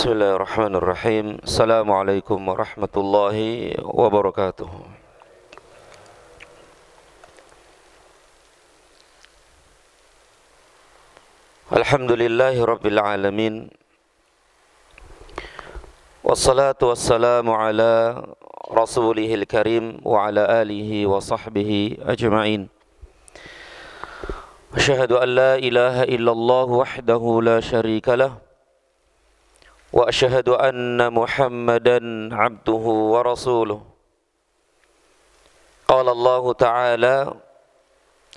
Bismillahirrahmanirrahim. Assalamualaikum warahmatullahi wabarakatuh. Alhamdulillahi rabbil alamin. Wassalatu wassalamu ala rasulihil karim wa ala alihi wa sahbihi ajma'in. Asyhadu an la ilaha illallah wahdahu la syarika lah. Wa asyhadu anna Muhammadan abduhu wa rasuluh. Qala Allah Ta'ala,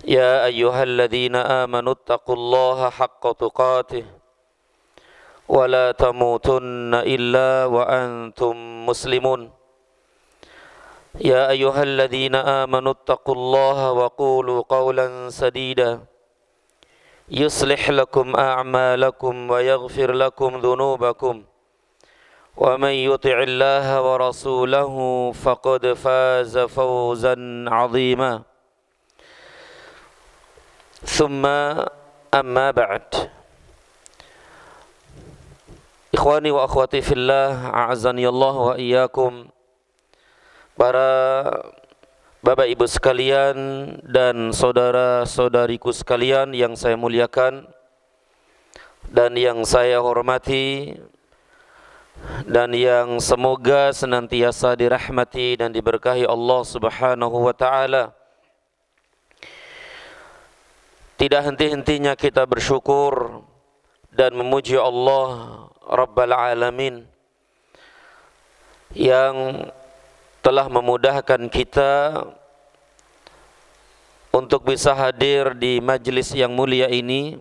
ya ayyuhalladzina amanu taqullaha haqqa tuqatih wa la tamutunna illa wa antum muslimun. Ya ayyuhalladzina amanu taqullaha wa qulu qawlan sadida yuslih lakum a'malakum wa yaghfir lakum dhunubakum wa man yuti'illaha wa rasulahu faqad faza fawzan 'azima. Thumma amma ba'd. Ikhwani wa akhwati fillah, a'azani Allah wa iyyakum. Para Bapak Ibu sekalian dan saudara-saudariku sekalian yang saya muliakan dan yang saya hormati, dan yang semoga senantiasa dirahmati dan diberkahi Allah Subhanahu wa Ta'ala. Tidak henti-hentinya kita bersyukur dan memuji Allah Rabbal Alamin yang telah memudahkan kita untuk bisa hadir di majlis yang mulia ini,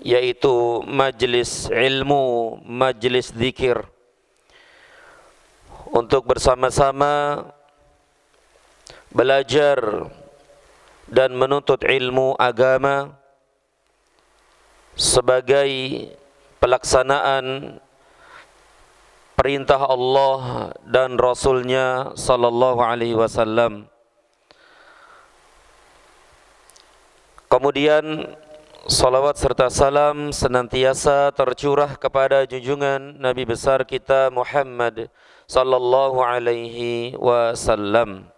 yaitu majlis ilmu, majlis zikir, untuk bersama-sama belajar dan menuntut ilmu agama sebagai pelaksanaan perintah Allah dan Rasulnya sallallahu alaihi wasallam. Kemudian salawat serta salam senantiasa tercurah kepada junjungan Nabi besar kita Muhammad sallallahu alaihi wasallam.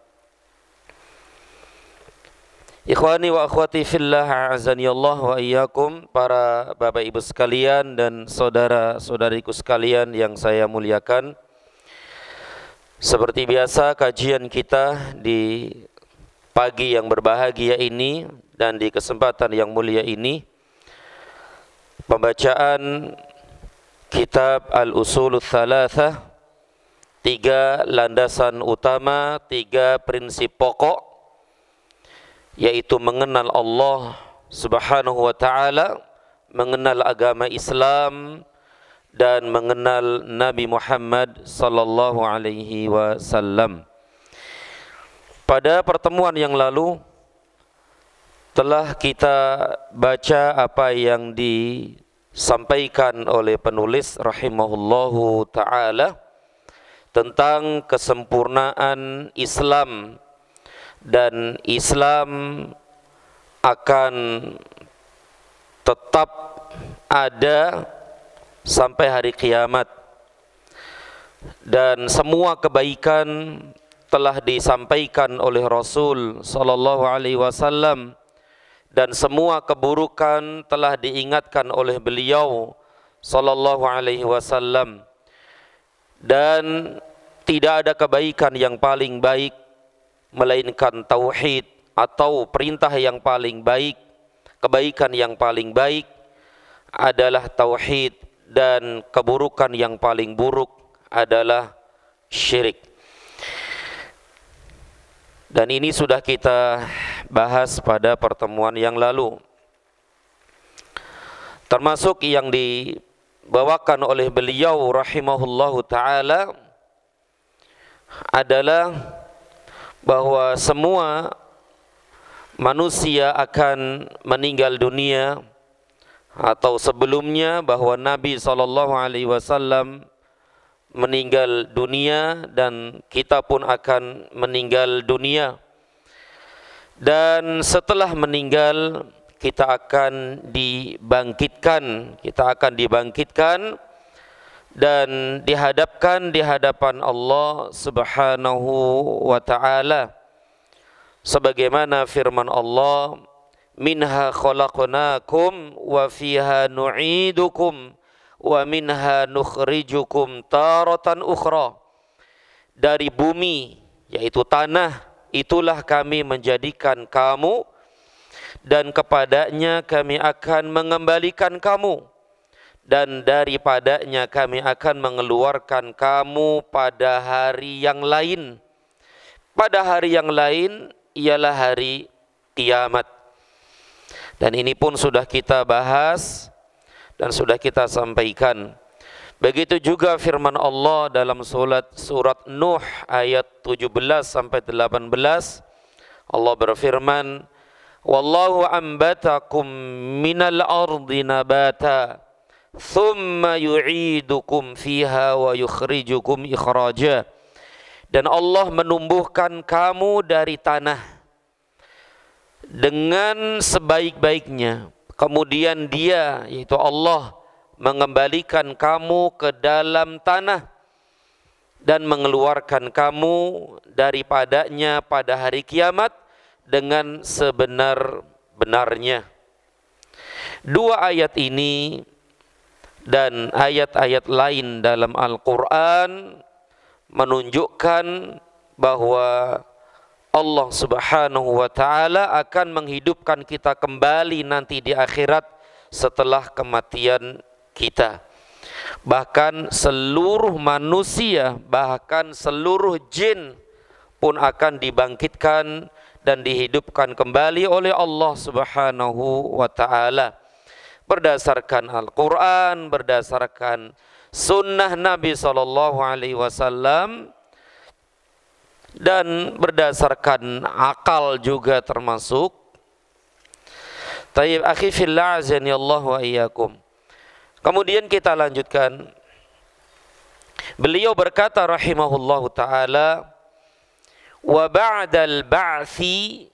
Ikhwani wa akhwati fillah, a'azani Allah wa iyyakum. Para Bapak Ibu sekalian dan saudara-saudariku sekalian yang saya muliakan, seperti biasa kajian kita di pagi yang berbahagia ini dan di kesempatan yang mulia ini, pembacaan kitab Al-Usulul Thalathah, 3 landasan utama, 3 prinsip pokok, yaitu mengenal Allah Subhanahu wa Ta'ala, mengenal agama Islam, dan mengenal Nabi Muhammad sallallahu alaihi wasallam. Pada pertemuan yang lalu telah kita baca apa yang disampaikan oleh penulis rahimahullahu ta'ala tentang kesempurnaan Islam, dan Islam akan tetap ada sampai hari kiamat, dan semua kebaikan telah disampaikan oleh Rasul sallallahu alaihi wasallam, dan semua keburukan telah diingatkan oleh beliau sallallahu alaihi wasallam, dan tidak ada kebaikan yang paling baik melainkan tauhid, atau perintah yang paling baik, kebaikan yang paling baik adalah tauhid, dan keburukan yang paling buruk adalah syirik. Dan ini sudah kita bahas pada pertemuan yang lalu, termasuk yang dibawakan oleh beliau rahimahullahu ta'ala adalah bahwa semua manusia akan meninggal dunia, atau sebelumnya bahwa Nabi SAW meninggal dunia dan kita pun akan meninggal dunia. Dan setelah meninggal kita akan dibangkitkan, dan dihadapkan di hadapan Allah Subhanahu wa taala sebagaimana firman Allah, minha khalaqnakum wa fiha nu'idukum wa minha nukhrijukum taratan ukhra. Dari bumi, yaitu tanah, itulah kami menjadikan kamu, dan kepadanya kami akan mengembalikan kamu, dan daripadanya kami akan mengeluarkan kamu pada hari yang lain. Pada hari yang lain ialah hari kiamat. Dan ini pun sudah kita bahas dan sudah kita sampaikan. Begitu juga firman Allah dalam surat Nuh ayat 17 sampai 18. Allah berfirman, wallahu ambatakum minal ardi nabata thumma yu'idukum fiha wa yukhrijukum ikhraja. Dan Allah menumbuhkan kamu dari tanah dengan sebaik-baiknya, kemudian Dia, yaitu Allah, mengembalikan kamu ke dalam tanah dan mengeluarkan kamu daripadanya pada hari kiamat dengan sebenar-benarnya. Dua ayat ini dan ayat-ayat lain dalam Al-Quran menunjukkan bahwa Allah Subhanahu wa ta'ala akan menghidupkan kita kembali nanti di akhirat setelah kematian kita. Bahkan seluruh manusia, bahkan seluruh jin pun akan dibangkitkan dan dihidupkan kembali oleh Allah Subhanahu wa ta'ala. Berdasarkan Al-Quran, berdasarkan sunnah Nabi SAW, dan berdasarkan akal juga termasuk. Tayyib akhi fillah azani Allah wa iyyakum. Kemudian kita lanjutkan. Beliau berkata rahimahullahu ta'ala, wa ba'dal ba'thi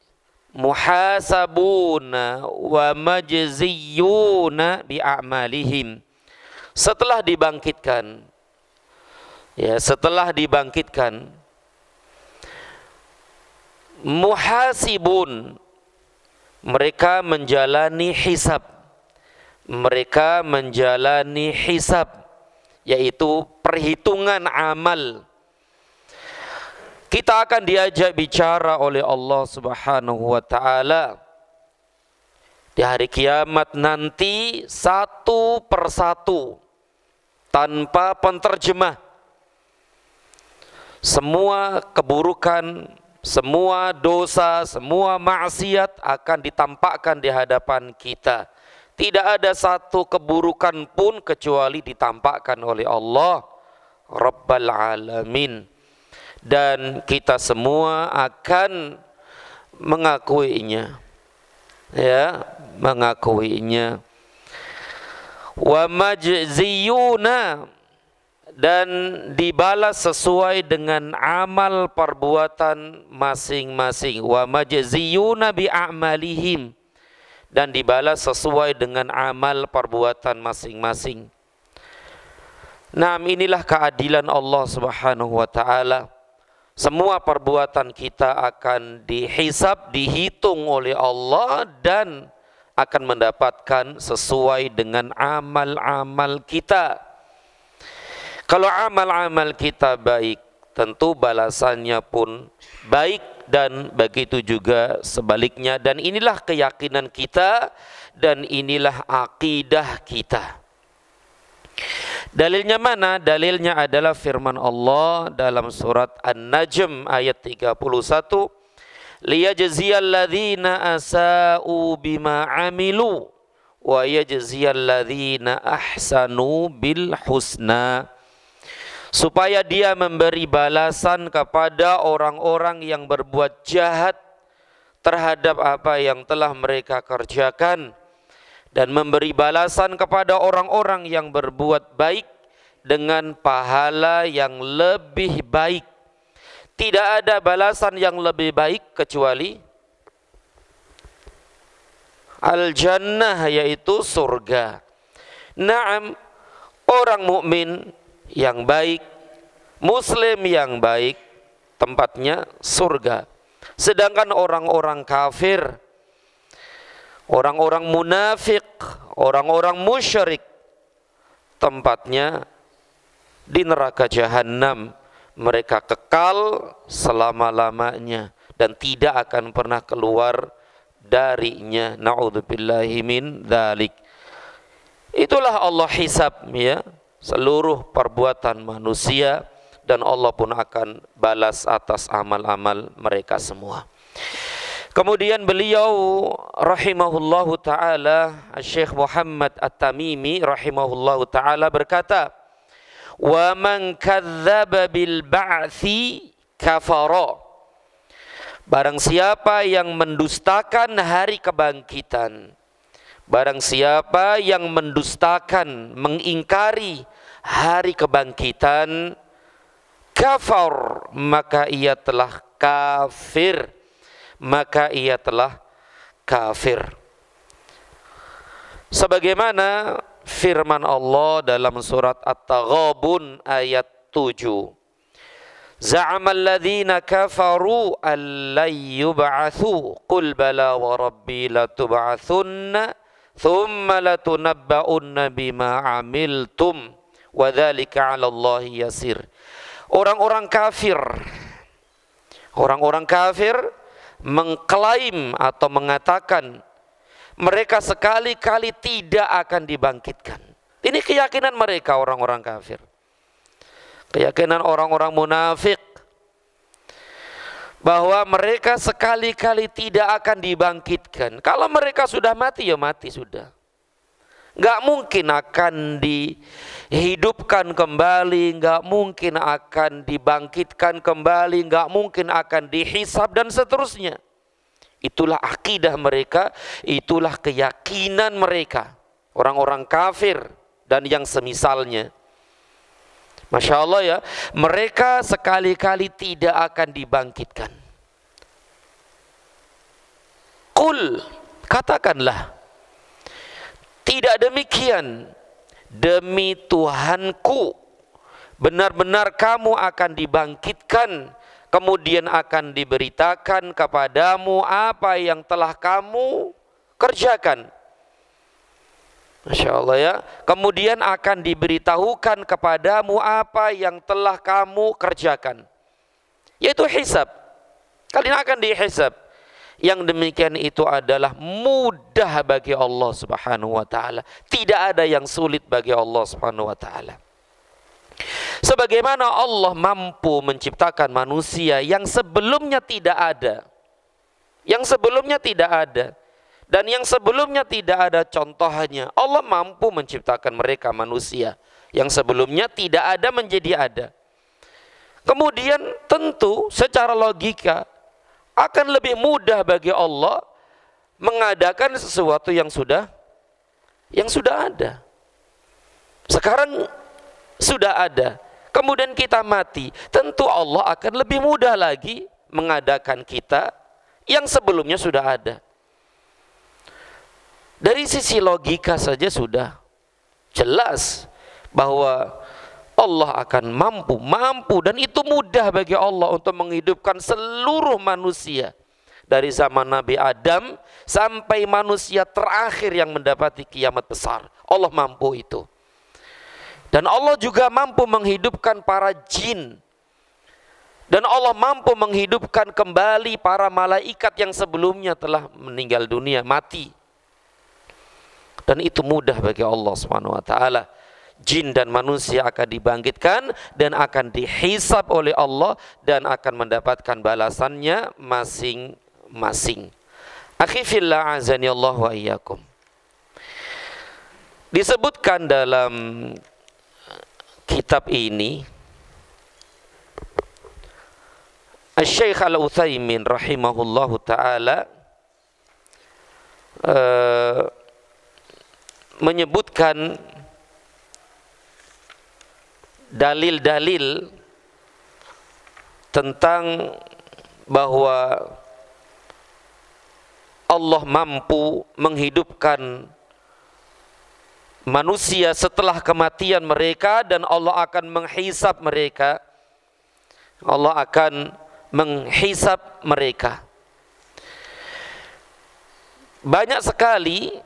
muhasabuna wa majziyuna bi'amalihim. Setelah dibangkitkan, muhasibun, mereka menjalani hisab, yaitu perhitungan amal. Kita akan diajak bicara oleh Allah Subhanahu wa ta'ala di hari kiamat nanti satu persatu tanpa penterjemah. Semua keburukan, semua dosa, semua maksiat akan ditampakkan di hadapan kita. Tidak ada satu keburukan pun kecuali ditampakkan oleh Allah Rabbal Alamin. Dan kita semua akan mengakuinya, mengakuinya. Wa majziyuna, dan dibalas sesuai dengan amal perbuatan masing-masing. Wa majziyuna bi a'malihim, dan dibalas sesuai dengan amal perbuatan masing-masing. Nah, inilah keadilan Allah Subhanahu wa ta'ala. Semua perbuatan kita akan dihisab, dihitung oleh Allah, dan akan mendapatkan sesuai dengan amal-amal kita. Kalau amal-amal kita baik, tentu balasannya pun baik, dan begitu juga sebaliknya. Dan inilah keyakinan kita, dan inilah akidah kita. Dalilnya mana? Dalilnya adalah firman Allah dalam surat An-Najm ayat 31. Liyajziyal ladzina asa'u bima 'amilu wa yajziyal ladzina ahsanu bil husna. Supaya Dia memberi balasan kepada orang-orang yang berbuat jahat terhadap apa yang telah mereka kerjakan, dan memberi balasan kepada orang-orang yang berbuat baik dengan pahala yang lebih baik. Tidak ada balasan yang lebih baik kecuali al-jannah, yaitu surga. Naam, orang mukmin yang baik, muslim yang baik, tempatnya surga. Sedangkan orang-orang kafir, orang-orang munafik, orang-orang musyrik, tempatnya di neraka jahanam. Mereka kekal selama-lamanya dan tidak akan pernah keluar darinya. Na'udzubillahi min dzalik. Itulah Allah hisab ya seluruh perbuatan manusia, dan Allah pun akan balas atas amal-amal mereka semua. Kemudian beliau rahimahullahu taala, Syekh Muhammad At-Tamimi rahimahullahu taala berkata, "Wa man kadzdzaba bil ba'tsi kafara." Barang siapa yang mendustakan hari kebangkitan, barang siapa yang mendustakan, mengingkari hari kebangkitan, kafar, maka ia telah kafir. Maka ia telah kafir. Sebagaimana firman Allah dalam surat At-Taghabun ayat 7. Za'amal ladzina kafaru allan yub'atsu qul bala wa rabbi latub'atsunna thumma latunabba'unna bima 'amiltum wa dzalika 'ala Allahi yasir. Orang-orang kafir mengklaim atau mengatakan mereka sekali-kali tidak akan dibangkitkan. Ini keyakinan mereka, orang-orang kafir. Keyakinan orang-orang munafik bahwa mereka sekali-kali tidak akan dibangkitkan. Kalau mereka sudah mati, ya mati sudah. Nggak mungkin akan dihidupkan kembali, nggak mungkin akan dibangkitkan kembali, nggak mungkin akan dihisab dan seterusnya. Itulah akidah mereka, itulah keyakinan mereka, orang-orang kafir dan yang semisalnya. Masya Allah ya, mereka sekali-kali tidak akan dibangkitkan. Qul, katakanlah, tidak demikian, demi Tuhanku, benar-benar kamu akan dibangkitkan, kemudian akan diberitakan kepadamu apa yang telah kamu kerjakan. Masya Allah ya. Kemudian akan diberitahukan kepadamu apa yang telah kamu kerjakan, yaitu hisab. Kalian akan dihisab. Yang demikian itu adalah mudah bagi Allah Subhanahu wa taala. Tidak ada yang sulit bagi Allah Subhanahu wa taala. Sebagaimana Allah mampu menciptakan manusia yang sebelumnya tidak ada. Yang sebelumnya tidak ada. Dan yang sebelumnya tidak ada contohnya. Allah mampu menciptakan mereka manusia yang sebelumnya tidak ada menjadi ada. Kemudian tentu secara logika akan lebih mudah bagi Allah mengadakan sesuatu yang sudah ada. Sekarang sudah ada. Kemudian kita mati. Tentu Allah akan lebih mudah lagi mengadakan kita yang sebelumnya sudah ada. Dari sisi logika saja sudah jelas bahwa Allah akan mampu dan itu mudah bagi Allah untuk menghidupkan seluruh manusia dari zaman Nabi Adam sampai manusia terakhir yang mendapati kiamat besar. Allah mampu itu. Dan Allah juga mampu menghidupkan para jin. Dan Allah mampu menghidupkan kembali para malaikat yang sebelumnya telah meninggal dunia, mati. Dan itu mudah bagi Allah Subhanahu wa taala. Jin dan manusia akan dibangkitkan dan akan dihisab oleh Allah dan akan mendapatkan balasannya masing-masing. Akhi fillah azani Allah wa iyyakum. Disebutkan dalam kitab ini, Asy-Syaikh Al-Utsaimin rahimahullahu taala menyebutkan dalil-dalil tentang bahwa Allah mampu menghidupkan manusia setelah kematian mereka, dan Allah akan menghisab mereka. Allah akan menghisab mereka. Banyak sekali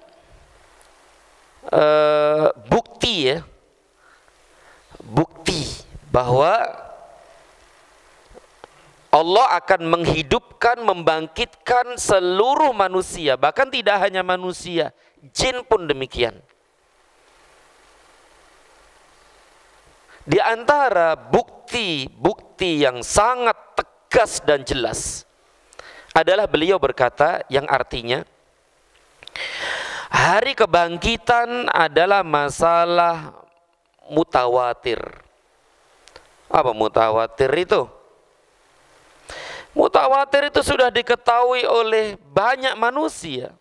bukti ya, bukti bahwa Allah akan menghidupkan, membangkitkan seluruh manusia, bahkan tidak hanya manusia, jin pun demikian. Di antara bukti-bukti yang sangat tegas dan jelas adalah beliau berkata yang artinya, hari kebangkitan adalah masalah mutawatir. Apa mutawatir itu? Mutawatir itu sudah diketahui oleh banyak manusia.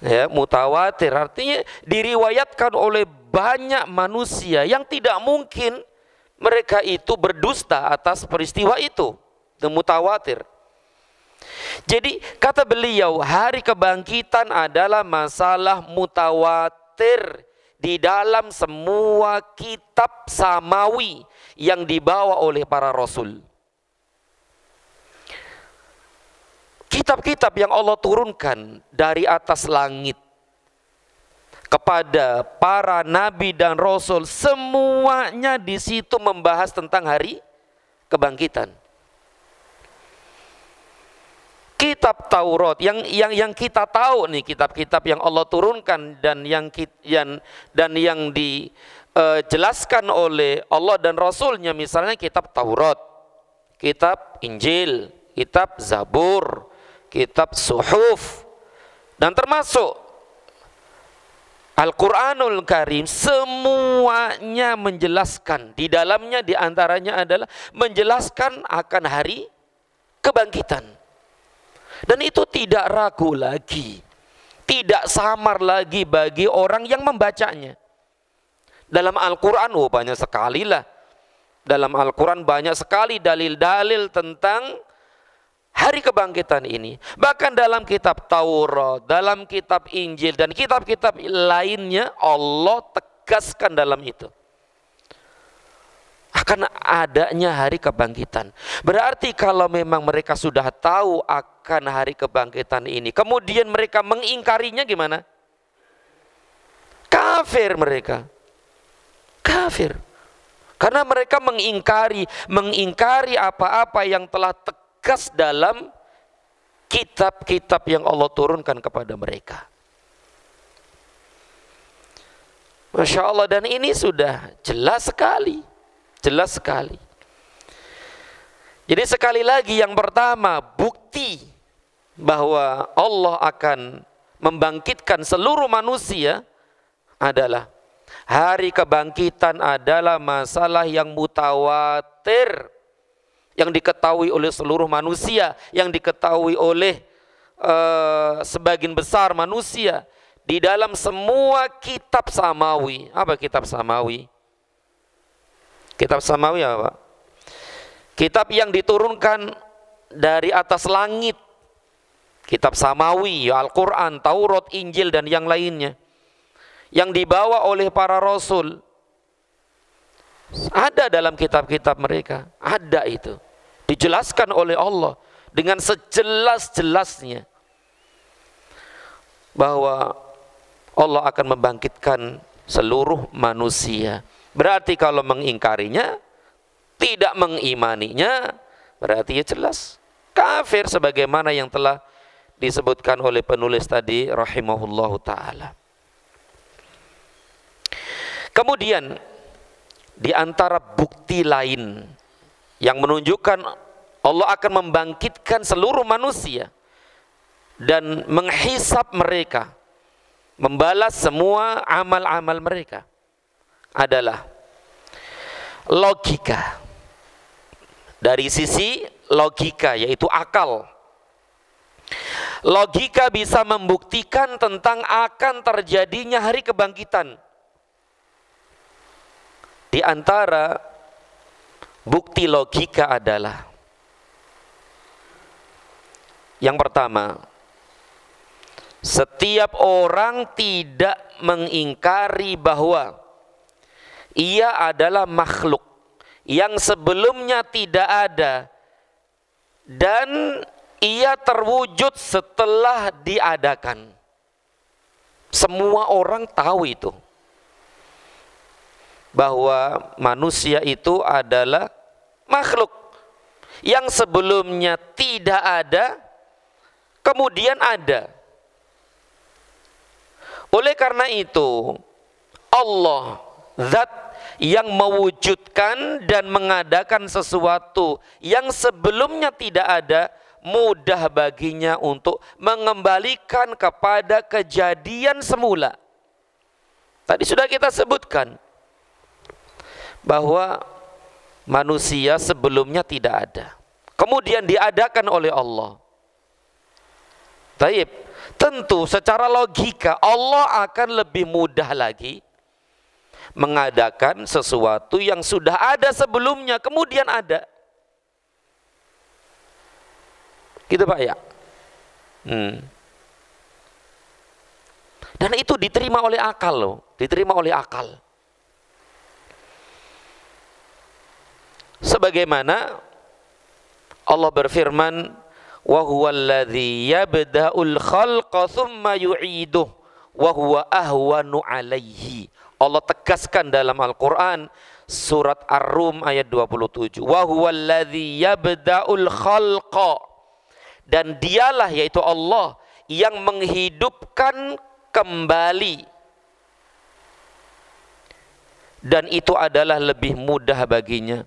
Ya, mutawatir artinya diriwayatkan oleh banyak manusia yang tidak mungkin mereka itu berdusta atas peristiwa itu. Itu mutawatir. Jadi kata beliau, hari kebangkitan adalah masalah mutawatir di dalam semua kitab samawi yang dibawa oleh para rasul. Kitab-kitab yang Allah turunkan dari atas langit kepada para nabi dan rasul, semuanya di situ membahas tentang hari kebangkitan. Kitab Taurat yang kita tahu nih, kitab-kitab yang Allah turunkan dan yang dijelaskan oleh Allah dan Rasulnya, misalnya kitab Taurat, kitab Injil, kitab Zabur, kitab Suhuf, dan termasuk Al-Quranul Karim, semuanya menjelaskan. Di dalamnya diantaranya adalah menjelaskan akan hari kebangkitan. Dan itu tidak ragu lagi, tidak samar lagi bagi orang yang membacanya. Dalam Al-Quran, banyak sekali lah. Dalam Al-Quran banyak sekali dalil-dalil tentang hari kebangkitan ini. Bahkan dalam kitab Taurat, dalam kitab Injil, dan kitab-kitab lainnya, Allah tegaskan dalam itu akan adanya hari kebangkitan. Berarti kalau memang mereka sudah tahu akan hari kebangkitan ini, kemudian mereka mengingkarinya gimana? Kafir mereka. Kafir. Karena mereka mengingkari apa-apa yang telah tegas dalam kitab-kitab yang Allah turunkan kepada mereka. Masya Allah, dan ini sudah jelas sekali. Jelas sekali. Jadi sekali lagi, yang pertama, bukti bahwa Allah akan membangkitkan seluruh manusia adalah hari kebangkitan adalah masalah yang mutawatir, yang diketahui oleh seluruh manusia, yang diketahui oleh sebagian besar manusia di dalam semua kitab samawi. Apa kitab samawi? Kitab samawi apa? Kitab yang diturunkan dari atas langit. Kitab samawi, ya Al-Quran, Taurat, Injil, dan yang lainnya, yang dibawa oleh para rasul. Ada dalam kitab-kitab mereka, ada itu. Dijelaskan oleh Allah dengan sejelas-jelasnya bahwa Allah akan membangkitkan seluruh manusia. Berarti kalau mengingkarinya, tidak mengimaninya, berarti ya jelas kafir, sebagaimana yang telah disebutkan oleh penulis tadi rahimahullahu ta'ala. Kemudian di antara bukti lain yang menunjukkan Allah akan membangkitkan seluruh manusia dan menghisab mereka, membalas semua amal-amal mereka, adalah logika. Dari sisi logika, yaitu akal, logika bisa membuktikan tentang akan terjadinya hari kebangkitan. Di antara bukti logika adalah, yang pertama, Setiap orang tidak mengingkari bahwa ia adalah makhluk yang sebelumnya tidak ada dan ia terwujud setelah diadakan. Semua orang tahu itu, bahwa manusia itu adalah makhluk yang sebelumnya tidak ada, kemudian ada. Oleh karena itu, Allah, zat yang mewujudkan dan mengadakan sesuatu yang sebelumnya tidak ada, mudah baginya untuk mengembalikan kepada kejadian semula. Tadi sudah kita sebutkan bahwa manusia sebelumnya tidak ada, kemudian diadakan oleh Allah. Taib, tentu secara logika Allah akan lebih mudah lagi mengadakan sesuatu yang sudah ada sebelumnya kemudian ada. Gitu Pak ya. Dan itu diterima oleh akal loh, diterima oleh akal. Sebagaimana Allah berfirman, wa huwallazi yabda'ul khalqa tsumma yu'iduh wa huwa ahwanu 'alaihi. Allah tegaskan dalam Al-Qur'an surat Ar-Rum ayat 27. Wa huwallazi yabda'ul khalqa, dan dialah yaitu Allah yang menghidupkan kembali, dan itu adalah lebih mudah baginya.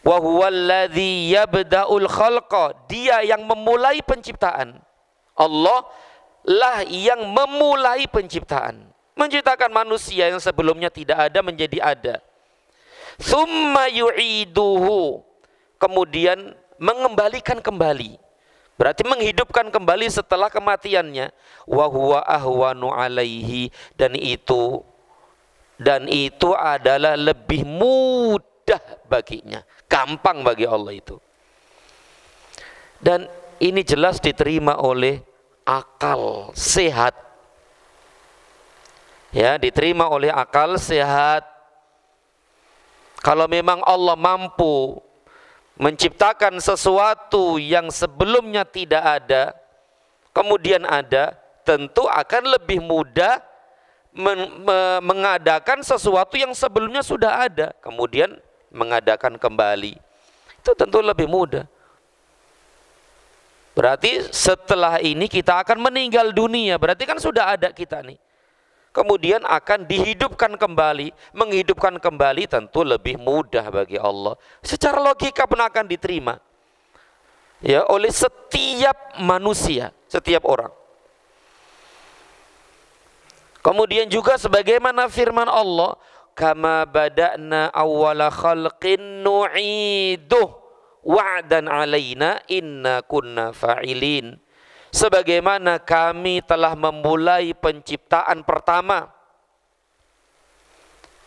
Wa huwallazi yabda'ul khalqa, dia yang memulai penciptaan. Allah lah yang memulai penciptaan, menciptakan manusia yang sebelumnya tidak ada menjadi ada. Tsumma yu'iduhu, kemudian mengembalikan kembali, berarti menghidupkan kembali setelah kematiannya. Wa huwa ahwanu 'alaihi, dan itu adalah lebih mudah baginya, gampang bagi Allah itu. Dan ini jelas diterima oleh akal sehat. Ya, diterima oleh akal sehat. Kalau memang Allah mampu menciptakan sesuatu yang sebelumnya tidak ada, kemudian ada, tentu akan lebih mudah mengadakan sesuatu yang sebelumnya sudah ada, kemudian mengadakan kembali. Itu tentu lebih mudah. Berarti setelah ini kita akan meninggal dunia, berarti kan sudah ada kita nih. Kemudian akan dihidupkan kembali, menghidupkan kembali tentu lebih mudah bagi Allah. Secara logika pun akan diterima ya oleh setiap manusia, setiap orang. Kemudian juga sebagaimana firman Allah, kama bada'na awwala khalqin nu'iduh wa'dan alaina inna kunna fa'ilin. Sebagaimana kami telah memulai penciptaan pertama.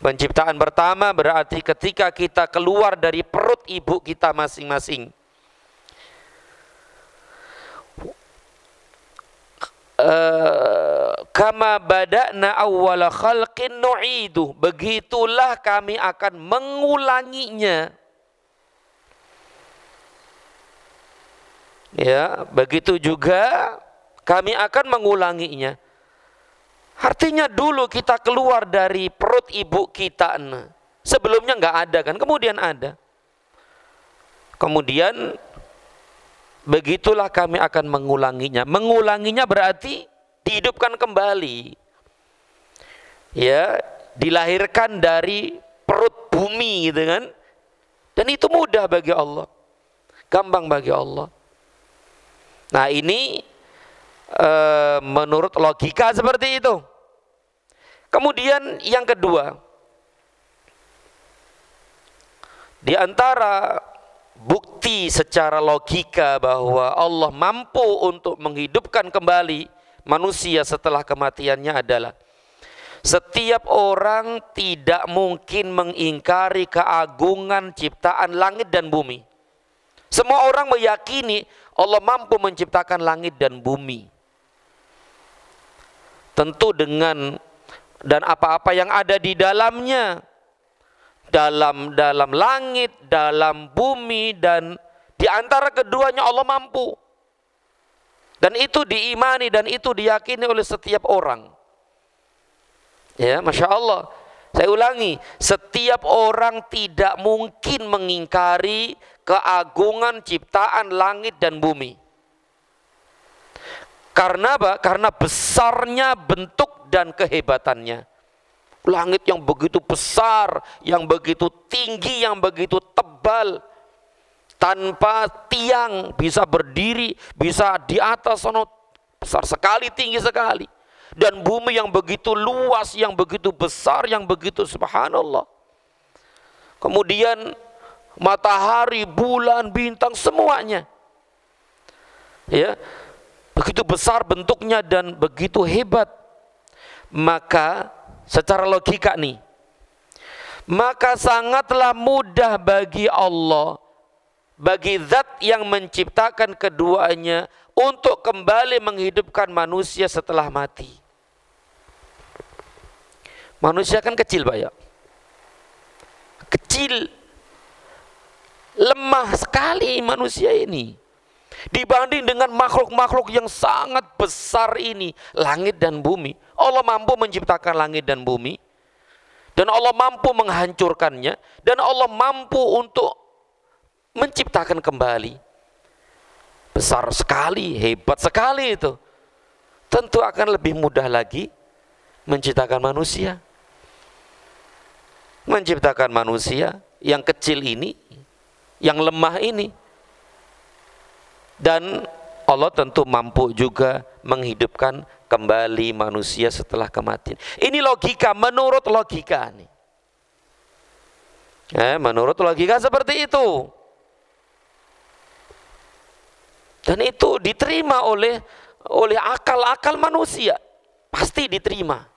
Penciptaan pertama berarti ketika kita keluar dari perut ibu kita masing-masing. Kama bada'na awwala khalqin nu'iduh, begitulah kami akan mengulanginya. Ya, begitu juga kami akan mengulanginya. Artinya dulu kita keluar dari perut ibu kita, sebelumnya nggak ada kan, kemudian ada. Kemudian begitulah kami akan mengulanginya. Mengulanginya berarti dihidupkan kembali. Ya, dilahirkan dari perut bumi gitu kan. Dan itu mudah bagi Allah. Gampang bagi Allah. Nah, ini menurut logika seperti itu. Kemudian yang kedua, di antara bukti secara logika bahwa Allah mampu untuk menghidupkan kembali manusia setelah kematiannya adalah setiap orang tidak mungkin mengingkari keagungan ciptaan langit dan bumi. Semua orang meyakini Allah mampu menciptakan langit dan bumi. tentu dengan dan apa-apa yang ada di dalamnya, dalam langit, dalam bumi, dan di antara keduanya Allah mampu. Dan itu diimani dan itu diyakini oleh setiap orang. Ya, Masya Allah. Saya ulangi, setiap orang tidak mungkin mengingkari keagungan ciptaan langit dan bumi. Karena apa? Karena besarnya bentuk dan kehebatannya. Langit yang begitu besar, yang begitu tinggi, yang begitu tebal, tanpa tiang, bisa berdiri, bisa di atas sana, besar sekali, tinggi sekali. Dan bumi yang begitu luas, yang begitu besar, yang begitu subhanallah. Kemudian matahari, bulan, bintang, semuanya. Ya, begitu besar bentuknya dan begitu hebat. Maka secara logika nih, maka sangatlah mudah bagi Allah, bagi zat yang menciptakan keduanya, untuk kembali menghidupkan manusia setelah mati. Manusia kan kecil, Pak ya. Kecil, lemah sekali manusia ini dibanding dengan makhluk-makhluk yang sangat besar ini, langit dan bumi. Allah mampu menciptakan langit dan bumi, dan Allah mampu menghancurkannya, dan Allah mampu untuk menciptakan kembali. Besar sekali, hebat sekali itu. Tentu akan lebih mudah lagi menciptakan manusia. Menciptakan manusia yang kecil ini, yang lemah ini. Dan Allah tentu mampu juga menghidupkan kembali manusia setelah kematian. Ini logika, menurut logika nih. Menurut logika seperti itu. Dan itu diterima oleh akal-akal manusia. Pasti diterima.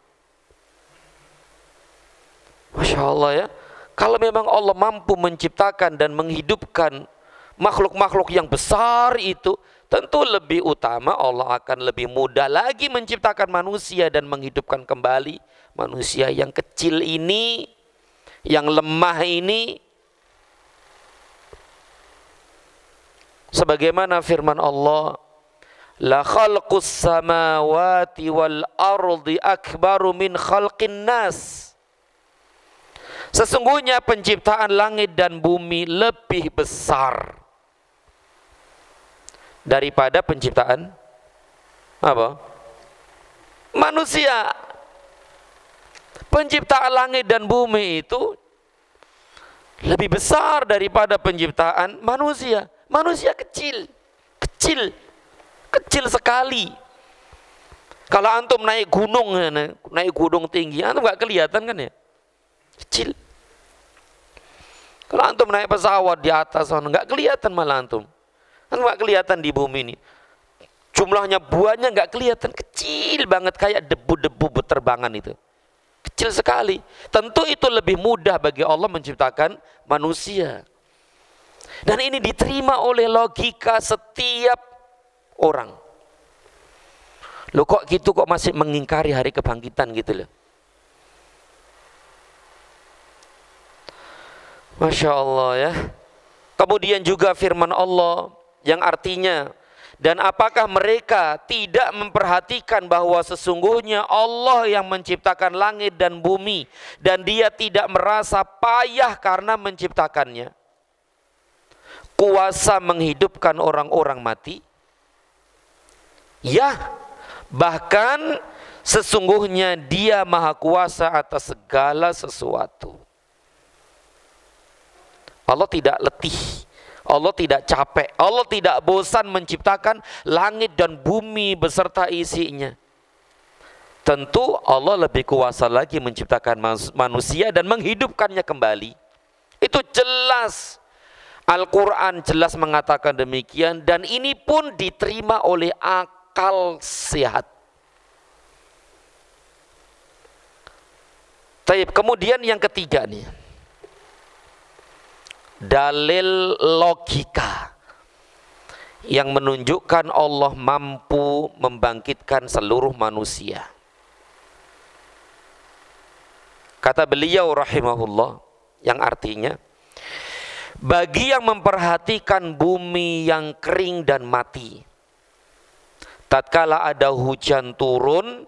Masya Allah ya. Kalau memang Allah mampu menciptakan dan menghidupkan makhluk-makhluk yang besar itu, tentu lebih utama Allah akan lebih mudah lagi menciptakan manusia dan menghidupkan kembali manusia yang kecil ini, yang lemah ini. Sebagaimana firman Allah, la khalqus samawati wal ardi akbaru min khalqin nas. Sesungguhnya penciptaan langit dan bumi lebih besar daripada penciptaan apa? Manusia. Penciptaan langit dan bumi itu lebih besar daripada penciptaan manusia. Manusia kecil, kecil sekali. Kalau antum naik gunung tinggi, antum nggak kelihatan kan ya? Kecil. Kalau antum naik pesawat di atas sana, nggak kelihatan malah antum. Antum nggak kelihatan di bumi ini. Jumlahnya, buahnya nggak kelihatan, kecil banget, kayak debu-debu berterbangan itu. Kecil sekali. Tentu itu lebih mudah bagi Allah menciptakan manusia. Dan ini diterima oleh logika setiap orang. Loh kok gitu, kok masih mengingkari hari kebangkitan gitu loh. Masya Allah ya. Kemudian juga firman Allah yang artinya, dan apakah mereka tidak memperhatikan bahwa sesungguhnya Allah yang menciptakan langit dan bumi, dan dia tidak merasa payah karena menciptakannya. Kuasa menghidupkan orang-orang mati. Ya, bahkan sesungguhnya dia maha kuasa atas segala sesuatu. Allah tidak letih, Allah tidak capek, Allah tidak bosan menciptakan langit dan bumi beserta isinya. Tentu Allah lebih kuasa lagi menciptakan manusia dan menghidupkannya kembali. Itu jelas. Al-Quran jelas mengatakan demikian, dan ini pun diterima oleh akal sehat. Taib. Kemudian yang ketiga nih, dalil logika yang menunjukkan Allah mampu membangkitkan seluruh manusia. Kata beliau rahimahullah, yang artinya, bagi yang memperhatikan bumi yang kering dan mati, tatkala ada hujan turun,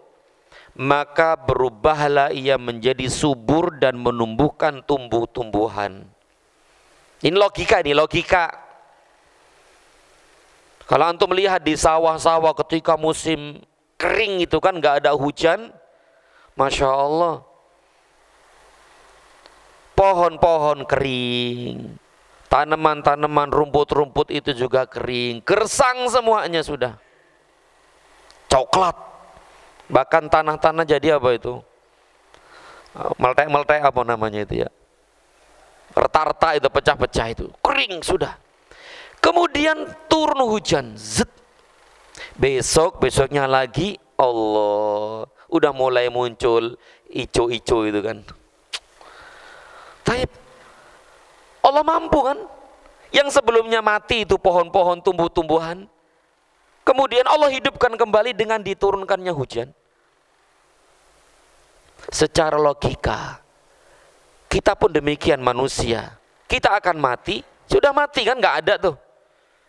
maka berubahlah ia menjadi subur dan menumbuhkan tumbuh-tumbuhan. Ini logika, Kalau antum melihat di sawah-sawah ketika musim kering itu kan nggak ada hujan, Masya Allah, pohon-pohon kering, tanaman-tanaman, rumput-rumput itu juga kering, gersang semuanya sudah, coklat, bahkan tanah-tanah jadi apa itu, meletek-meletek apa namanya itu ya, retak-retak itu, pecah-pecah itu, kering sudah. Kemudian turun hujan, zet. Besoknya lagi, Allah, udah mulai muncul ijo-ijo itu kan. Taib, Allah mampu kan? Yang sebelumnya mati itu pohon-pohon, tumbuh-tumbuhan, kemudian Allah hidupkan kembali dengan diturunkannya hujan. Secara logika, kita pun demikian manusia. Kita akan mati, sudah mati kan, nggak ada tuh.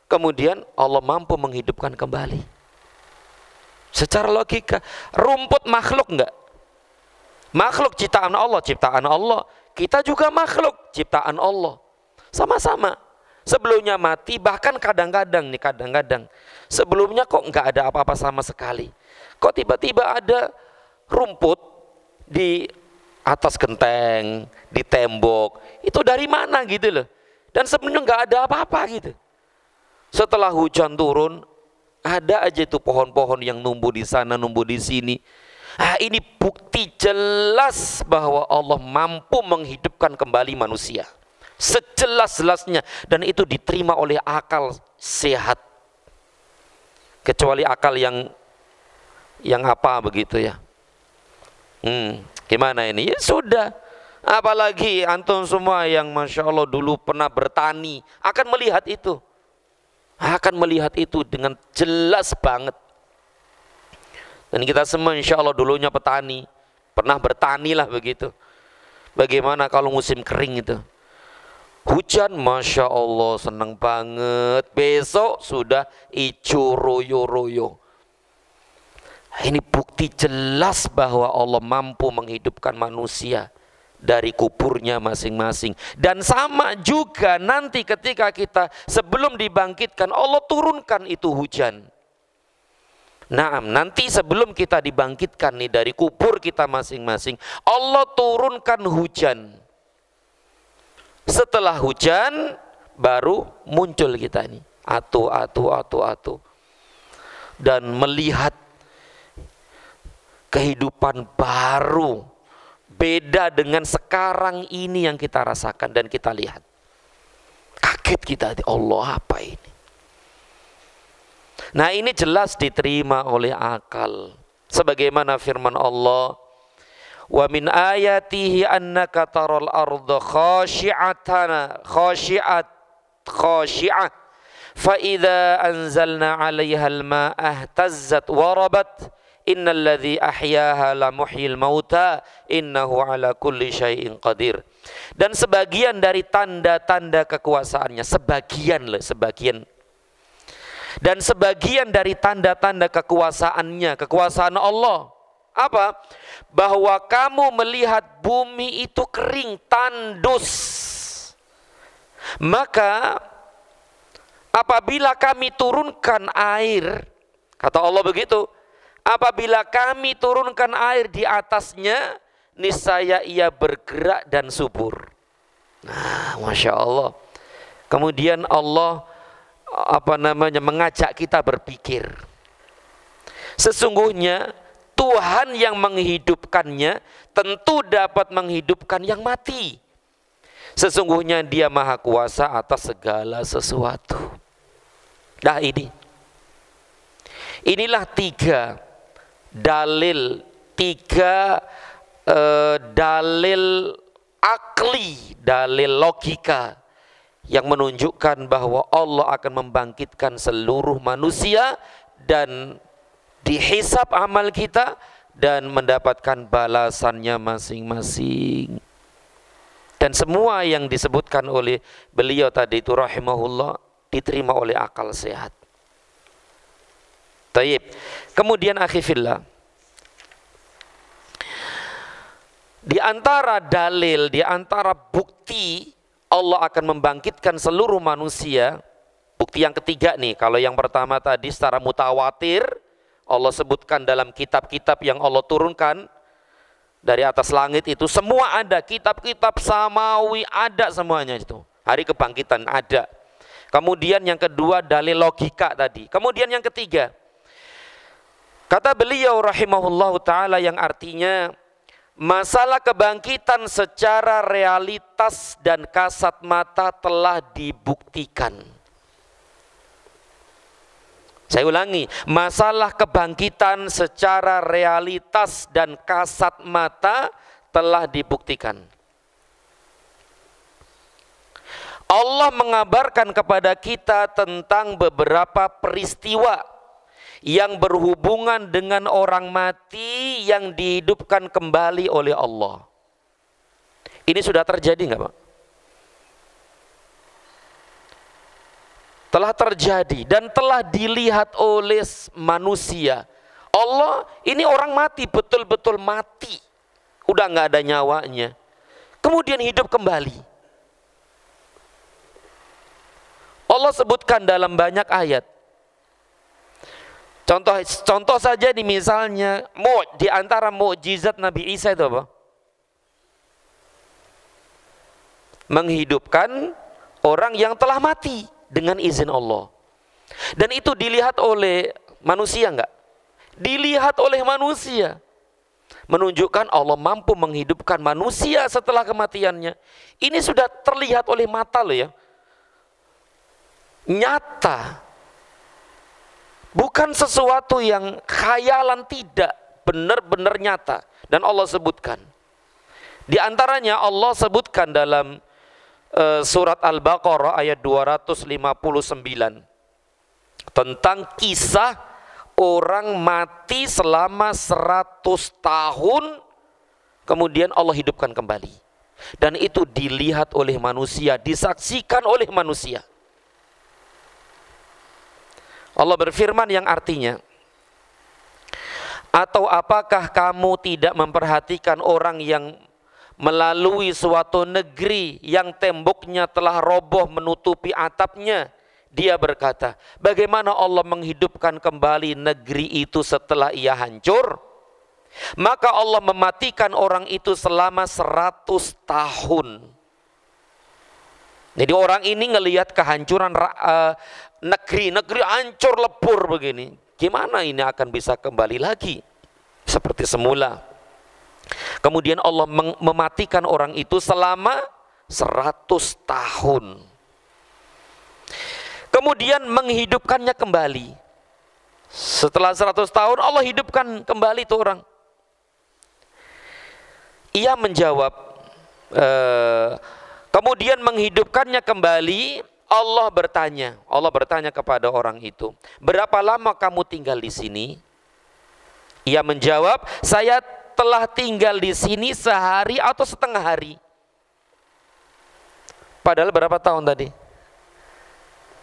Kemudian Allah mampu menghidupkan kembali. Secara logika, rumput makhluk enggak? Makhluk ciptaan Allah. Kita juga makhluk ciptaan Allah. Sama-sama. Sebelumnya mati, bahkan kadang-kadang sebelumnya kok enggak ada apa-apa sama sekali. Kok tiba-tiba ada rumput di atas genteng, di tembok. Itu dari mana gitu loh. Dan sebelumnya enggak ada apa-apa gitu. Setelah hujan turun, ada aja itu pohon-pohon yang numbuh di sana, numbuh di sini. Ini bukti jelas bahwa Allah mampu menghidupkan kembali manusia. Sejelas-jelasnya. Dan itu diterima oleh akal sehat. Kecuali akal yang apa begitu ya. Gimana ini? Ya sudah. Apalagi antum semua yang Masya Allah dulu pernah bertani, akan melihat itu. Dengan jelas banget. Dan kita semua insya Allah dulunya petani, pernah bertani lah begitu. Bagaimana kalau musim kering itu, hujan, Masya Allah senang banget, besok sudah hijau royo-royo. Ini bukti jelas bahwa Allah mampu menghidupkan manusia dari kuburnya masing-masing. Dan sama juga nanti ketika kita sebelum dibangkitkan, Allah turunkan itu hujan. Nanti sebelum kita dibangkitkan nih dari kubur kita masing-masing, Allah turunkan hujan. Setelah hujan baru muncul kita ini, atu. Dan melihat kehidupan baru, beda dengan sekarang ini yang kita rasakan dan kita lihat. Kaget kita, Allah apa ini? Nah ini jelas diterima oleh akal. Sebagaimana firman Allah, wa min ayatihi annaka taral arda khashi'ah fa idza anzalna 'alaiha al-ma'a ihtazzat wa rabat innal ladzi ahyaha la muhyil mauta innahu ala kulli syai'in qadir. Dan sebagian dari tanda-tanda kekuasaannya, sebagian. Dan sebagian dari tanda-tanda kekuasaannya, kekuasaan Allah, apa? Bahwa kamu melihat bumi itu kering, tandus. Maka apabila kami turunkan air, kata Allah begitu, apabila kami turunkan air di atasnya, niscaya ia bergerak dan subur. Nah, Masya Allah. Kemudian Allah mengajak kita berpikir. Sesungguhnya Tuhan yang menghidupkannya tentu dapat menghidupkan yang mati. Sesungguhnya Dia Maha Kuasa atas segala sesuatu. Nah inilah tiga dalil akli, dalil logika yang menunjukkan bahwa Allah akan membangkitkan seluruh manusia dan dihisab amal kita dan mendapatkan balasannya masing-masing. Dan semua yang disebutkan oleh beliau tadi itu rahimahullah diterima oleh akal sehat. Taib. Kemudian akhi fillah, di antara dalil, di antara bukti Allah akan membangkitkan seluruh manusia, bukti yang ketiga nih. Kalau yang pertama tadi secara mutawatir Allah sebutkan dalam kitab-kitab yang Allah turunkan dari atas langit itu semua ada, kitab-kitab samawi ada semuanya itu. Hari kebangkitan ada. Kemudian yang kedua dalil logika tadi. Kemudian yang ketiga, kata beliau rahimahullahu ta'ala yang artinya masalah kebangkitan secara realitas dan kasat mata telah dibuktikan. Saya ulangi, masalah kebangkitan secara realitas dan kasat mata telah dibuktikan. Allah mengabarkan kepada kita tentang beberapa peristiwa yang berhubungan dengan orang mati yang dihidupkan kembali oleh Allah. Ini sudah terjadi nggak Pak? Telah terjadi dan telah dilihat oleh manusia. Allah, ini orang mati, betul-betul mati, udah nggak ada nyawanya, kemudian hidup kembali. Allah sebutkan dalam banyak ayat. Contoh saja di misalnya di antara mukjizat Nabi Isa itu apa? Menghidupkan orang yang telah mati dengan izin Allah. Dan itu dilihat oleh manusia enggak? Dilihat oleh manusia. Menunjukkan Allah mampu menghidupkan manusia setelah kematiannya. Ini sudah terlihat oleh mata loh ya. Nyata. Bukan sesuatu yang khayalan, tidak, benar-benar nyata. Dan Allah sebutkan. Di antaranya Allah sebutkan dalam surat Al-Baqarah ayat 259 tentang kisah orang mati selama 100 tahun kemudian Allah hidupkan kembali. Dan itu dilihat oleh manusia, disaksikan oleh manusia. Allah berfirman yang artinya, atau apakah kamu tidak memperhatikan orang yang melalui suatu negeri yang temboknya telah roboh menutupi atapnya? Dia berkata, bagaimana Allah menghidupkan kembali negeri itu setelah ia hancur? Maka Allah mematikan orang itu selama 100 tahun. Jadi orang ini ngelihat kehancuran negeri hancur lebur begini. Gimana ini akan bisa kembali lagi seperti semula? Kemudian Allah mematikan orang itu selama 100 tahun. Kemudian menghidupkannya kembali. Setelah 100 tahun Allah hidupkan kembali itu orang. Ia menjawab, kemudian menghidupkannya kembali. Allah bertanya kepada orang itu, berapa lama kamu tinggal di sini? Ia menjawab, saya telah tinggal di sini sehari atau setengah hari. Padahal berapa tahun tadi?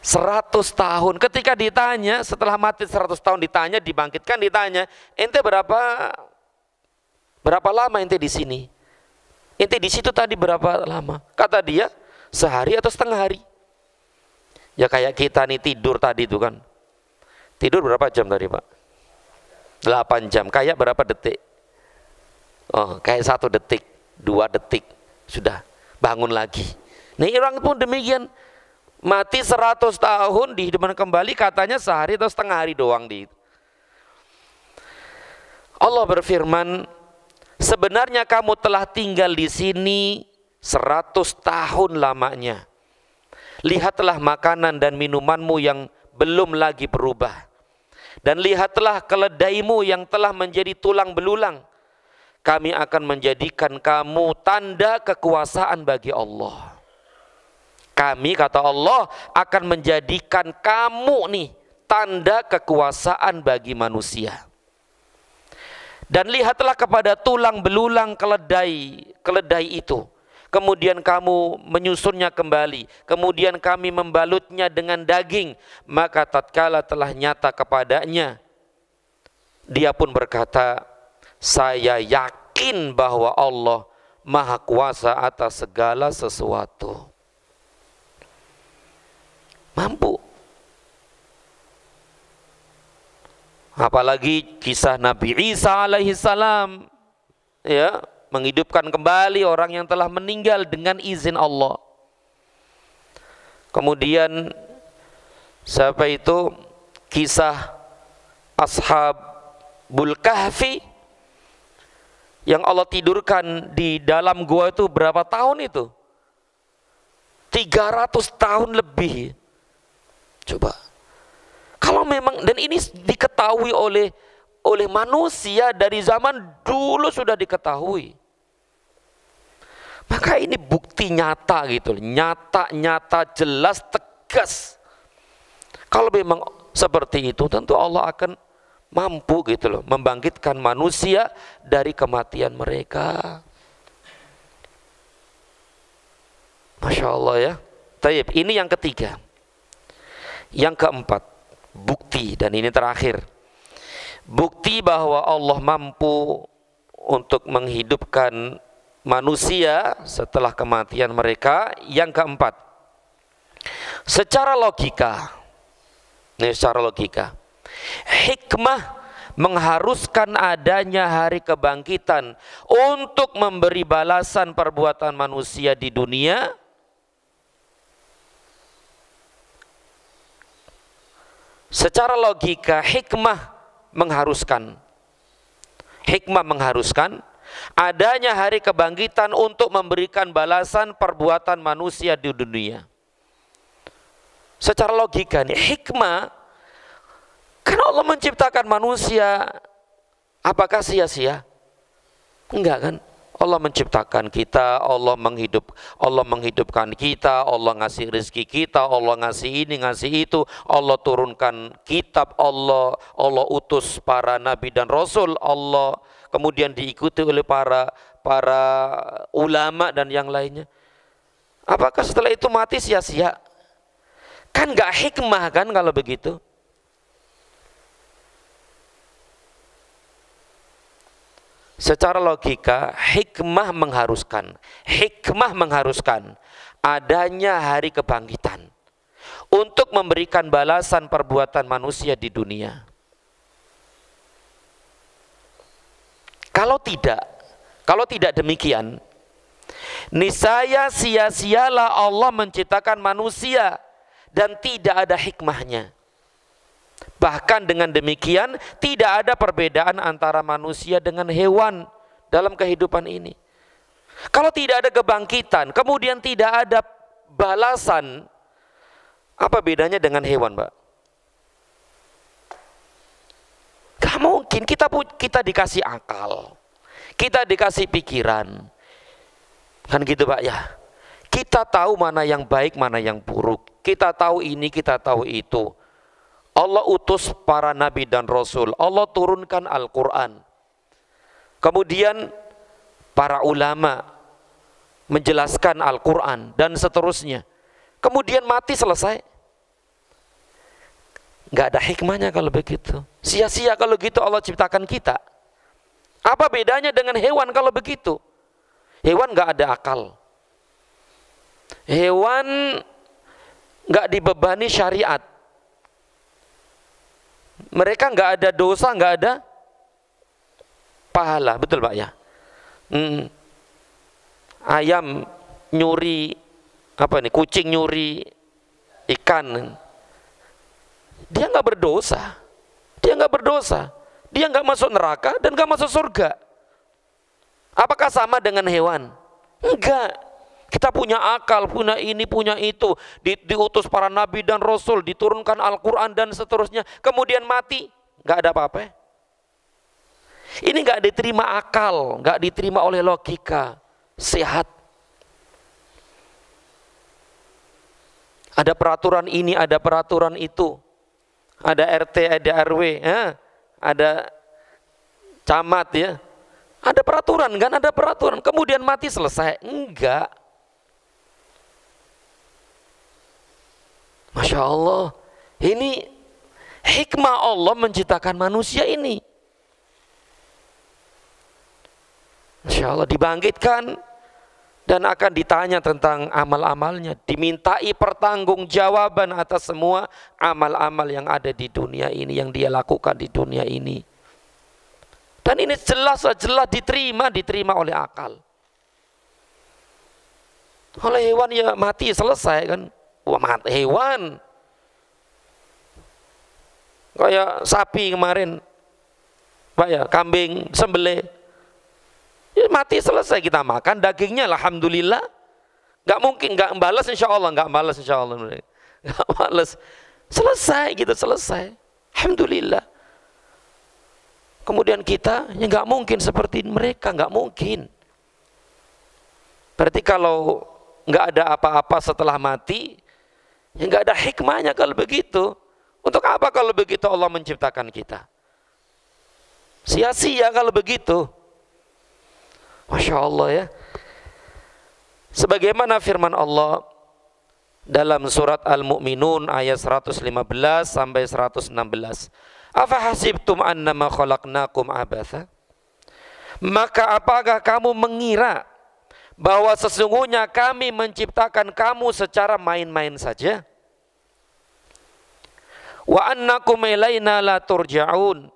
100 tahun. Ketika ditanya, setelah mati 100 tahun ditanya, dibangkitkan ditanya, ente berapa lama ente di sini? Ente di situ tadi berapa lama? Kata dia, sehari atau setengah hari. Ya kayak kita nih tidur tadi itu kan. Tidur berapa jam tadi Pak? 8 jam. Kayak berapa detik? Oh, kayak 1 detik, 2 detik, sudah bangun lagi. Nah, orang pun demikian, mati 100 tahun dihidupkan kembali, katanya sehari atau setengah hari doang di itu. Allah berfirman, sebenarnya kamu telah tinggal di sini 100 tahun lamanya. Lihatlah makanan dan minumanmu yang belum lagi berubah. Dan lihatlah keledaimu yang telah menjadi tulang belulang. Kami akan menjadikan kamu tanda kekuasaan bagi Allah. Kami, kata Allah, akan menjadikan kamu nih tanda kekuasaan bagi manusia. Dan lihatlah kepada tulang belulang keledai itu. Kemudian kamu menyusunnya kembali. Kemudian kami membalutnya dengan daging. Maka tatkala telah nyata kepadanya, dia pun berkata, saya yakin bahwa Allah Maha Kuasa atas segala sesuatu. Mampu. Apalagi kisah Nabi Isa alaihi salam, ya, menghidupkan kembali orang yang telah meninggal dengan izin Allah. Kemudian siapa itu? Kisah Ashabul Kahfi yang Allah tidurkan di dalam gua itu berapa tahun itu? 300 tahun lebih. Coba. Kalau memang, dan ini diketahui oleh manusia dari zaman dulu sudah diketahui. Maka ini bukti nyata gitu, nyata, jelas, tegas. Kalau memang seperti itu, tentu Allah akan mampu gitu loh, membangkitkan manusia dari kematian mereka. Masya Allah ya. Taib, ini yang ketiga. Yang keempat, bukti, dan ini terakhir. Bukti bahwa Allah mampu untuk menghidupkan manusia setelah kematian mereka. Yang keempat, secara logika, hikmah mengharuskan adanya hari kebangkitan untuk memberi balasan perbuatan manusia di dunia. Secara logika, hikmah mengharuskan adanya hari kebangkitan untuk memberikan balasan perbuatan manusia di dunia. Secara logika nih, hikmah, karena Allah menciptakan manusia, apakah sia-sia? Enggak kan? Allah menciptakan kita, Allah menghidupkan kita, Allah ngasih rezeki kita, Allah ngasih ini, ngasih itu, Allah turunkan kitab, Allah utus para nabi dan rasul, Allah kemudian diikuti oleh para ulama dan yang lainnya. Apakah setelah itu mati sia-sia? Kan gak hikmah kan kalau begitu? Secara logika, hikmah mengharuskan adanya hari kebangkitan untuk memberikan balasan perbuatan manusia di dunia. Kalau tidak demikian, niscaya sia-sialah Allah menciptakan manusia dan tidak ada hikmahnya. Bahkan dengan demikian tidak ada perbedaan antara manusia dengan hewan dalam kehidupan ini. Kalau tidak ada kebangkitan, kemudian tidak ada balasan, apa bedanya dengan hewan, Mbak? Gak mungkin. Kita dikasih akal, kita dikasih pikiran, kan gitu Pak ya. Kita tahu mana yang baik, mana yang buruk. Kita tahu ini, kita tahu itu. Allah utus para nabi dan rasul, Allah turunkan Al-Quran. Kemudian para ulama menjelaskan Al-Quran dan seterusnya. Kemudian mati, selesai. Gak ada hikmahnya kalau begitu. Sia-sia kalau gitu Allah ciptakan kita. Apa bedanya dengan hewan kalau begitu? Hewan gak ada akal. Hewan gak dibebani syariat. Mereka nggak ada dosa, nggak ada pahala, betul Pak ya? Ayam nyuri kucing nyuri ikan, dia nggak berdosa, dia nggak masuk neraka dan nggak masuk surga. Apakah sama dengan hewan? Enggak. Kita punya akal, punya ini, punya itu, diutus para nabi dan rasul, diturunkan Al-Quran dan seterusnya, kemudian mati, nggak ada apa-apa. Ini nggak diterima akal, nggak diterima oleh logika sehat. Ada peraturan ini, ada peraturan itu, ada RT, ada RW, ada camat ya. Ada peraturan kan? Ada peraturan. Kemudian mati selesai? Enggak. Masya Allah. Ini hikmah Allah menciptakan manusia ini. Masya Allah, dibangkitkan dan akan ditanya tentang amal-amalnya, dimintai pertanggungjawaban atas semua amal-amal yang ada di dunia ini, yang dia lakukan di dunia ini. Dan ini jelas diterima oleh akal. Oleh hewan ya mati selesai kan. Wah, mati hewan. Kayak sapi kemarin, Pak ya, kambing sembelih. Ya, mati selesai, kita makan dagingnya, alhamdulillah. Gak mungkin, gak balas insya Allah, gak balas insya Allah, gak balas. Selesai gitu, selesai. Alhamdulillah. Kemudian kita, ya gak mungkin seperti mereka, gak mungkin. Berarti kalau gak ada apa-apa setelah mati, ya gak ada hikmahnya kalau begitu. Untuk apa kalau begitu Allah menciptakan kita? Sia-sia kalau begitu. Masya Allah ya. Sebagaimana firman Allah dalam surat Al-Mu'minun ayat 115 sampai 116. Afa hasibtum annama khalaqnakum abatha? Maka apakah kamu mengira bahwa sesungguhnya kami menciptakan kamu secara main-main saja? Wa annakum ilaina la turja'un,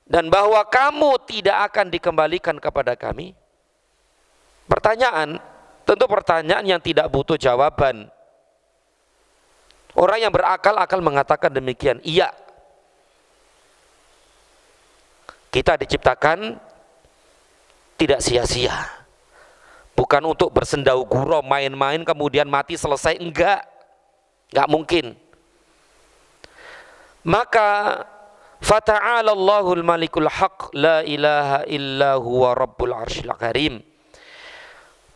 dan bahwa kamu tidak akan dikembalikan kepada kami? Pertanyaan, tentu pertanyaan yang tidak butuh jawaban. Orang yang berakal mengatakan demikian, iya. Kita diciptakan tidak sia-sia. Bukan untuk bersendau gurau, main-main kemudian mati selesai, enggak mungkin. Maka fata'ala Allahul malikul haq la ilaha illa huwa rabbul arsyil karim.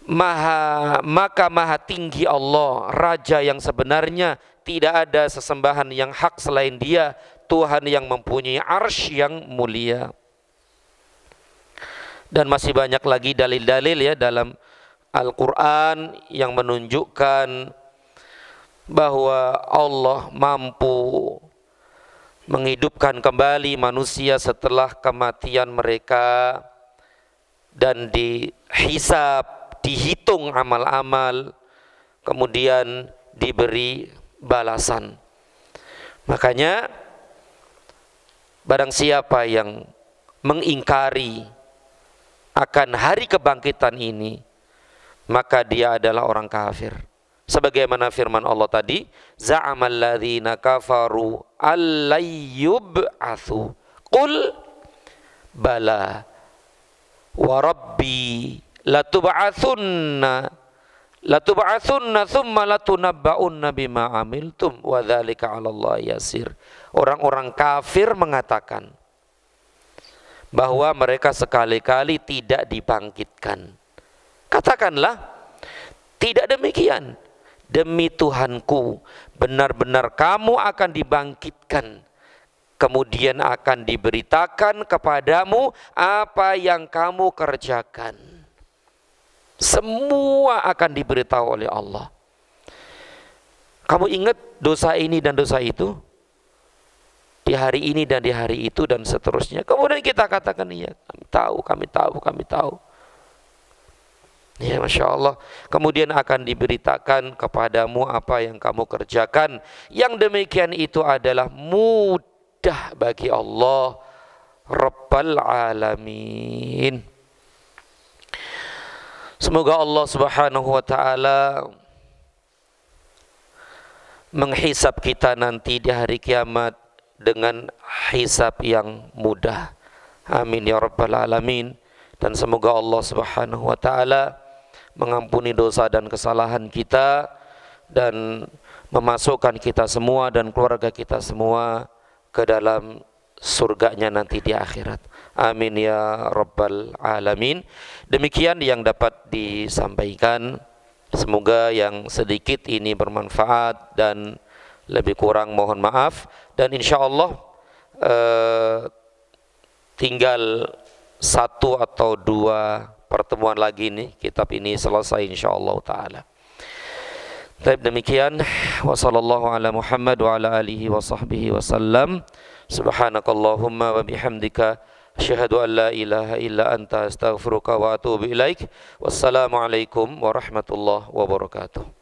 Maka maha tinggi Allah, Raja yang sebenarnya, tidak ada sesembahan yang hak selain Dia, Tuhan yang mempunyai arsy yang mulia. Dan masih banyak lagi dalil-dalil ya dalam Al-Quran yang menunjukkan bahwa Allah mampu menghidupkan kembali manusia setelah kematian mereka dan dihisab, dihitung amal-amal, kemudian diberi balasan. Makanya barang siapa yang mengingkari akan hari kebangkitan ini, maka dia adalah orang kafir. Sebagaimana firman Allah tadi, za'amal ladzina kafaru allayyub'atsu. Qul bala wa rabbi latub'atsunna thumma latunabba'unna bima amiltum wa dzalika 'alallahi yasir. Orang-orang kafir mengatakan bahwa mereka sekali-kali tidak dibangkitkan. Katakanlah, tidak demikian. Demi Tuhanku, benar-benar kamu akan dibangkitkan. Kemudian akan diberitakan kepadamu apa yang kamu kerjakan. Semua akan diberitahu oleh Allah. Kamu ingat dosa ini dan dosa itu? Di hari ini dan di hari itu dan seterusnya. Kemudian kita katakan, iya, kami tahu. Ya, Masya Allah. Kemudian akan diberitakan kepadamu apa yang kamu kerjakan. Yang demikian itu adalah mudah bagi Allah Rabbal Alamin. Semoga Allah Subhanahu wa ta'ala menghisab kita nanti di hari kiamat dengan hisab yang mudah. Amin ya Rabbal Alamin. Dan semoga Allah Subhanahu wa ta'ala mengampuni dosa dan kesalahan kita dan memasukkan kita semua dan keluarga kita semua ke dalam surganya nanti di akhirat. Amin ya Rabbal Alamin. Demikian yang dapat disampaikan. Semoga yang sedikit ini bermanfaat dan lebih kurang mohon maaf. Dan insya Allah tinggal 1 atau 2 pertemuan lagi nih kitab ini selesai insyaallah taala. Baik, demikian wa sallallahu ala Muhammad wa ala alihi wa sahbihi wasallam. Subhanakallahumma wa bihamdika asyhadu an la ilaha illa anta astaghfiruka wa atubu ilaik. Wassalamu alaikum warahmatullahi wabarakatuh.